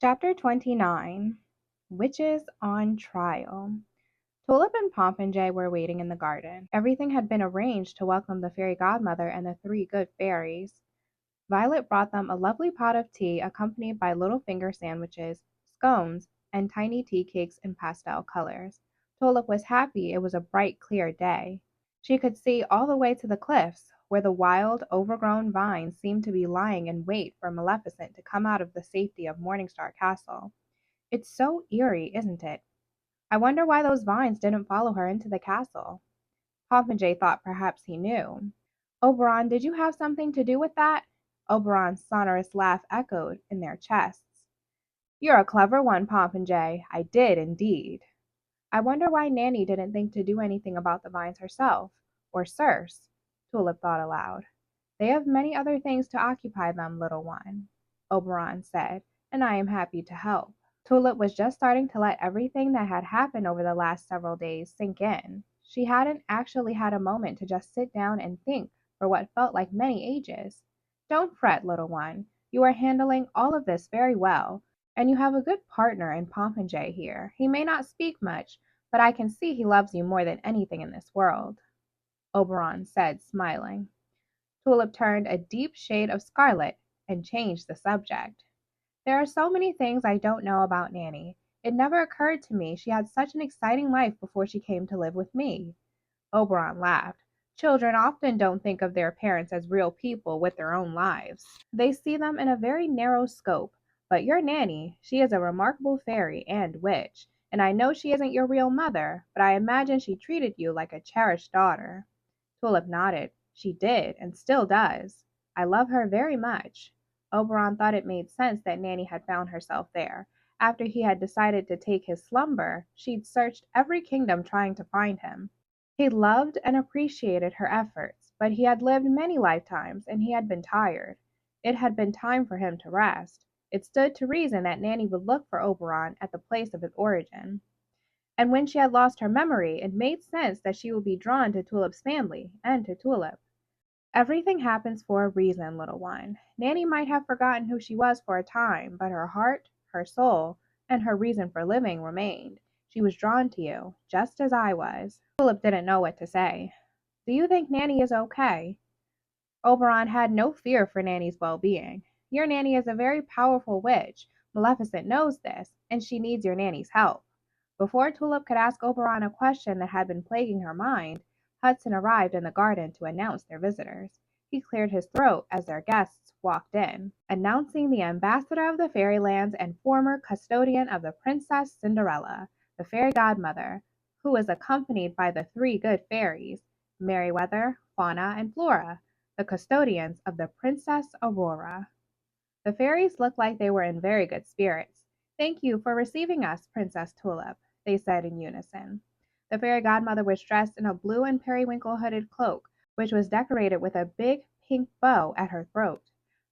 Chapter 29. Witches on Trial. Tulip and Popinjay were waiting in the garden. Everything had been arranged to welcome the fairy godmother and the three good fairies. Violet brought them a lovely pot of tea accompanied by little finger sandwiches, scones, and tiny tea cakes in pastel colors. Tulip was happy it was a bright, clear day. She could see all the way to the cliffs, where the wild, overgrown vines seemed to be lying in wait for Maleficent to come out of the safety of Morningstar Castle. It's so eerie, isn't it? I wonder why those vines didn't follow her into the castle. Popinjay thought perhaps he knew. Oberon, did you have something to do with that? Oberon's sonorous laugh echoed in their chests. You're a clever one, Popinjay. I did indeed. I wonder why Nanny didn't think to do anything about the vines herself. Or Circe, Tulip thought aloud. They have many other things to occupy them, little one, Oberon said, and I am happy to help. Tulip was just starting to let everything that had happened over the last several days sink in. She hadn't actually had a moment to just sit down and think for what felt like many ages. Don't fret, little one. You are handling all of this very well, and you have a good partner in Popinjay here. He may not speak much, but I can see he loves you more than anything in this world, Oberon said, smiling. Tulip turned a deep shade of scarlet and changed the subject. There are so many things I don't know about Nanny. It never occurred to me she had such an exciting life before she came to live with me. Oberon laughed. Children often don't think of their parents as real people with their own lives. They see them in a very narrow scope. But your Nanny, she is a remarkable fairy and witch, and I know she isn't your real mother, but I imagine she treated you like a cherished daughter. Tulip nodded. She did, and still does. I love her very much. Oberon thought it made sense that Nanny had found herself there. After he had decided to take his slumber, she'd searched every kingdom trying to find him. He loved and appreciated her efforts, but he had lived many lifetimes and he had been tired. It had been time for him to rest. It stood to reason that Nanny would look for Oberon at the place of his origin. And when she had lost her memory, it made sense that she would be drawn to Tulip's family and to Tulip. Everything happens for a reason, little one. Nanny might have forgotten who she was for a time, but her heart, her soul, and her reason for living remained. She was drawn to you, just as I was. Tulip didn't know what to say. Do you think Nanny is okay? Oberon had no fear for Nanny's well-being. Your Nanny is a very powerful witch. Maleficent knows this, and she needs your Nanny's help. Before Tulip could ask Oberon a question that had been plaguing her mind, Hudson arrived in the garden to announce their visitors. He cleared his throat as their guests walked in, announcing the ambassador of the fairylands and former custodian of the Princess Cinderella, the fairy godmother, who was accompanied by the three good fairies, Merryweather, Fauna, and Flora, the custodians of the Princess Aurora. The fairies looked like they were in very good spirits. Thank you for receiving us, Princess Tulip, they said in unison. The fairy godmother was dressed in a blue and periwinkle hooded cloak, which was decorated with a big pink bow at her throat.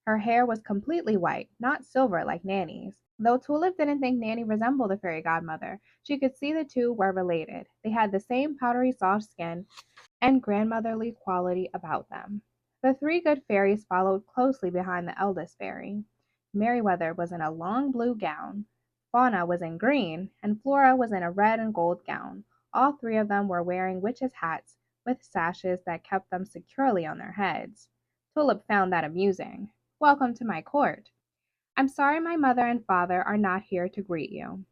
Her hair was completely white, not silver like Nanny's. Though Tulip didn't think Nanny resembled the fairy godmother, she could see the two were related. They had the same powdery soft skin and grandmotherly quality about them. The three good fairies followed closely behind the eldest fairy. Merryweather was in a long blue gown, Fauna was in green, and Flora was in a red and gold gown. All three of them were wearing witches' hats with sashes that kept them securely on their heads. Tulip found that amusing. Welcome to my court. I'm sorry my mother and father are not here to greet you.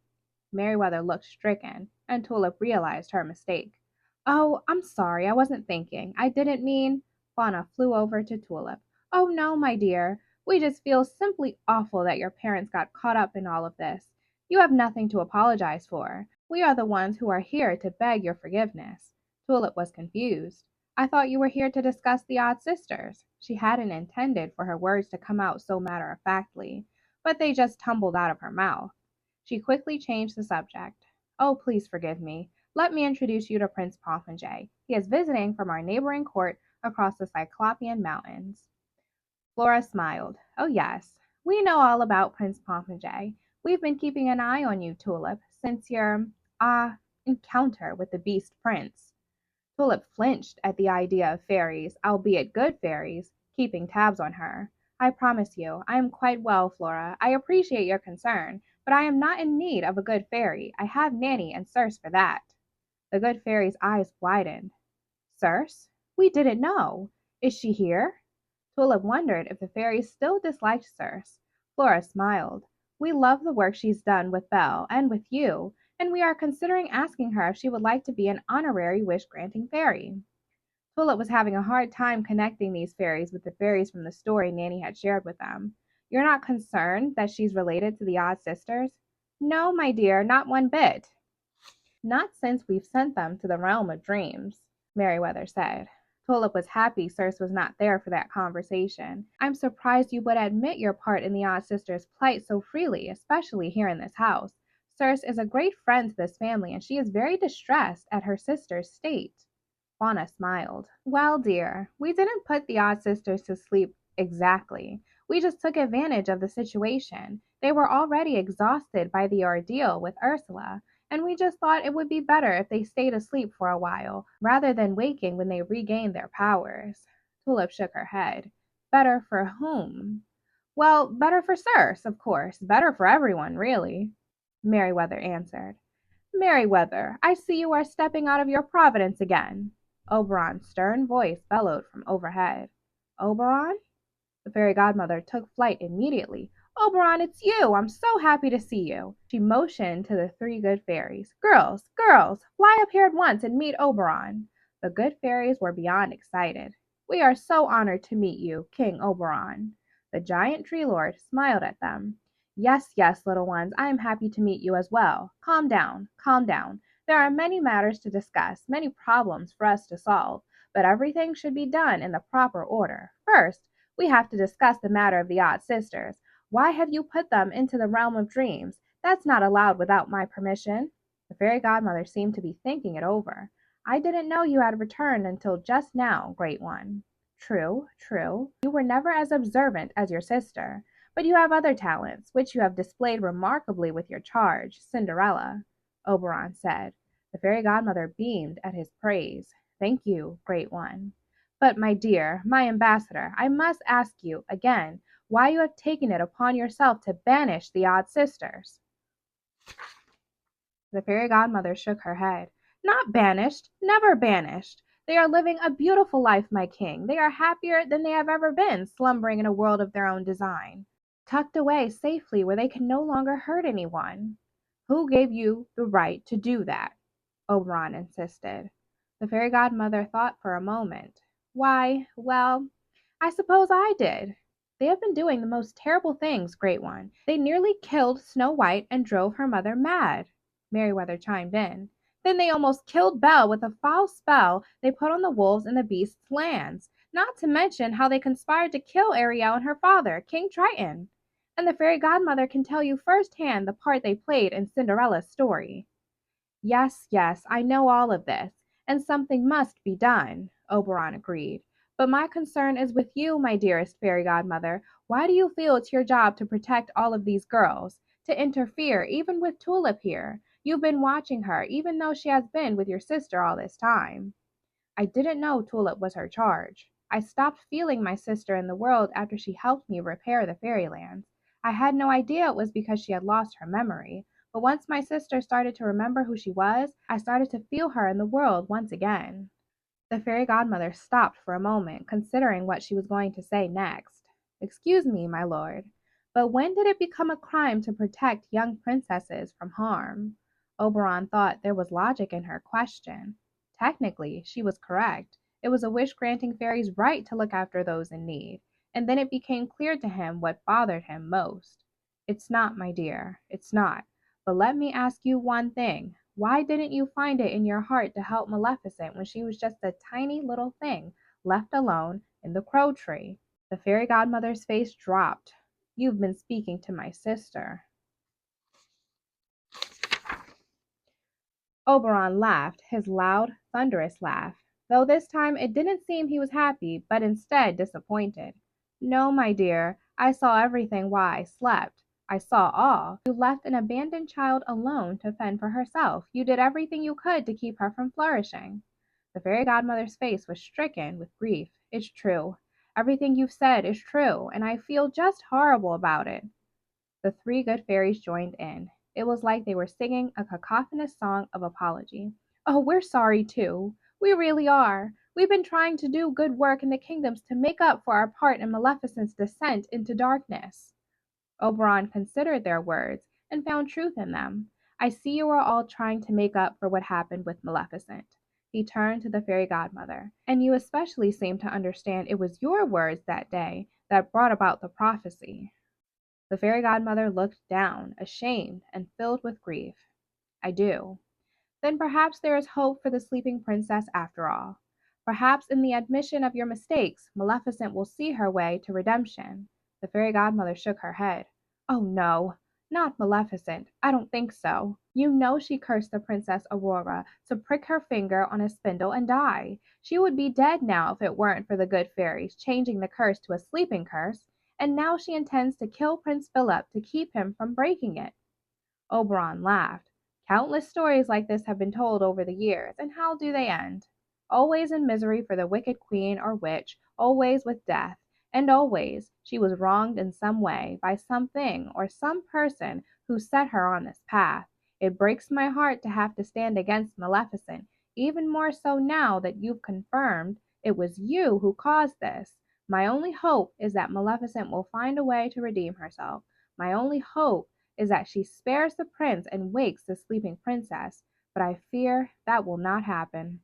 Merryweather looked stricken, and Tulip realized her mistake. Oh, I'm sorry, I wasn't thinking. I didn't mean. Fauna flew over to Tulip. Oh, no, my dear. We just feel simply awful that your parents got caught up in all of this. You have nothing to apologize for. We are the ones who are here to beg your forgiveness. Tulip was confused. I thought you were here to discuss the odd sisters. She hadn't intended for her words to come out so matter-of-factly, but they just tumbled out of her mouth. She quickly changed the subject. Oh, please forgive me. Let me introduce you to Prince Popinjay. He is visiting from our neighboring court across the Cyclopean Mountains. Flora smiled. Oh, yes. We know all about Prince Popinjay. We've been keeping an eye on you, Tulip, since your, encounter with the Beast Prince. Tulip flinched at the idea of fairies, albeit good fairies, keeping tabs on her. I promise you, I am quite well, Flora. I appreciate your concern, but I am not in need of a good fairy. I have Nanny and Circe for that." The good fairy's eyes widened. "Circe? We didn't know. Is she here?" Tulip wondered if the fairies still disliked Circe. Flora smiled. "We love the work she's done with Belle and with you, and we are considering asking her if she would like to be an honorary wish-granting fairy." Tulip was having a hard time connecting these fairies with the fairies from the story Nanny had shared with them. "You're not concerned that she's related to the odd sisters?" "No, my dear, not one bit. Not since we've sent them to the realm of dreams," Merryweather said. Tulip was happy Circe was not there for that conversation. "I'm surprised you would admit your part in the odd sisters' plight so freely, especially here in this house. Circe is a great friend to this family, and she is very distressed at her sister's state." Fauna smiled. "Well, dear, we didn't put the odd sisters to sleep exactly. We just took advantage of the situation. They were already exhausted by the ordeal with Ursula, and we just thought it would be better if they stayed asleep for a while, rather than waking when they regained their powers." Tulip shook her head. "Better for whom?" "Well, better for Circe, of course. Better for everyone, really," Merryweather answered. "Merryweather, I see you are stepping out of your providence again." Oberon's stern voice bellowed from overhead. "Oberon?" The fairy godmother took flight immediately. "Oberon, it's you! I'm so happy to see you." She motioned to the three good fairies. "Girls, girls, fly up here at once and meet Oberon." The good fairies were beyond excited. "We are so honored to meet you, King Oberon." The giant tree lord smiled at them. "Yes, yes, little ones, I am happy to meet you as well. Calm down, calm down. There are many matters to discuss, many problems for us to solve, but everything should be done in the proper order. First, we have to discuss the matter of the odd sisters. Why have you put them into the realm of dreams? That's not allowed without my permission." The fairy godmother seemed to be thinking it over. "I didn't know you had returned until just now, great one." "True, true. You were never as observant as your sister. But you have other talents, which you have displayed remarkably with your charge, Cinderella," Oberon said. The fairy godmother beamed at his praise. "Thank you, great one. But, my dear, my ambassador, I must ask you again why you have taken it upon yourself to banish the odd sisters." The fairy godmother shook her head. "Not banished, never banished. They are living a beautiful life, my king. They are happier than they have ever been, slumbering in a world of their own design, tucked away safely where they can no longer hurt anyone." "Who gave you the right to do that?" Oberon insisted. The fairy godmother thought for a moment. "Why, well, I suppose I did. They have been doing the most terrible things, great one. They nearly killed Snow White and drove her mother mad," Merryweather chimed in. "Then they almost killed Belle with a foul spell they put on the wolves in the beasts' lands, not to mention how they conspired to kill Ariel and her father, King Triton. And the fairy godmother can tell you firsthand the part they played in Cinderella's story." "Yes, yes, I know all of this, and something must be done," Oberon agreed. "But my concern is with you, my dearest fairy godmother. Why do you feel it's your job to protect all of these girls, to interfere even with Tulip here? You've been watching her, even though she has been with your sister all this time." "I didn't know Tulip was her charge. I stopped feeling my sister in the world after she helped me repair the fairylands. I had no idea it was because she had lost her memory. But once my sister started to remember who she was, I started to feel her in the world once again." The fairy godmother stopped for a moment, considering what she was going to say next. "Excuse me, my lord, but when did it become a crime to protect young princesses from harm?" Oberon thought there was logic in her question. Technically, she was correct. It was a wish-granting fairy's right to look after those in need. And then it became clear to him what bothered him most. "It's not, my dear, it's not. But let me ask you one thing. Why didn't you find it in your heart to help Maleficent when she was just a tiny little thing, left alone in the Crow Tree?" The fairy godmother's face dropped. "You've been speaking to my sister." Oberon laughed, his loud, thunderous laugh, though this time it didn't seem he was happy, but instead disappointed. "No, my dear, I saw everything while I slept. I saw all. You left an abandoned child alone to fend for herself. You did everything you could to keep her from flourishing." The fairy godmother's face was stricken with grief. "It's true. Everything you've said is true, and I feel just horrible about it." The three good fairies joined in. It was like they were singing a cacophonous song of apology. "Oh, we're sorry too. We really are. We've been trying to do good work in the kingdoms to make up for our part in Maleficent's descent into darkness." Oberon considered their words and found truth in them. "I see you are all trying to make up for what happened with Maleficent." He turned to the fairy godmother. "And you especially seem to understand it was your words that day that brought about the prophecy." The fairy godmother looked down, ashamed and filled with grief. "I do." "Then perhaps there is hope for the sleeping princess after all. Perhaps in the admission of your mistakes, Maleficent will see her way to redemption." The fairy godmother shook her head. "Oh no, not Maleficent. I don't think so. You know she cursed the Princess Aurora to prick her finger on a spindle and die. She would be dead now if it weren't for the good fairies changing the curse to a sleeping curse, and now she intends to kill Prince Philip to keep him from breaking it." Oberon laughed. "Countless stories like this have been told over the years, and how do they end? Always in misery for the wicked queen or witch, always with death, and always she was wronged in some way by something or some person who set her on this path. It breaks my heart to have to stand against Maleficent, even more so now that you've confirmed it was you who caused this. My only hope is that Maleficent will find a way to redeem herself. My only hope is that she spares the prince and wakes the sleeping princess, but I fear that will not happen."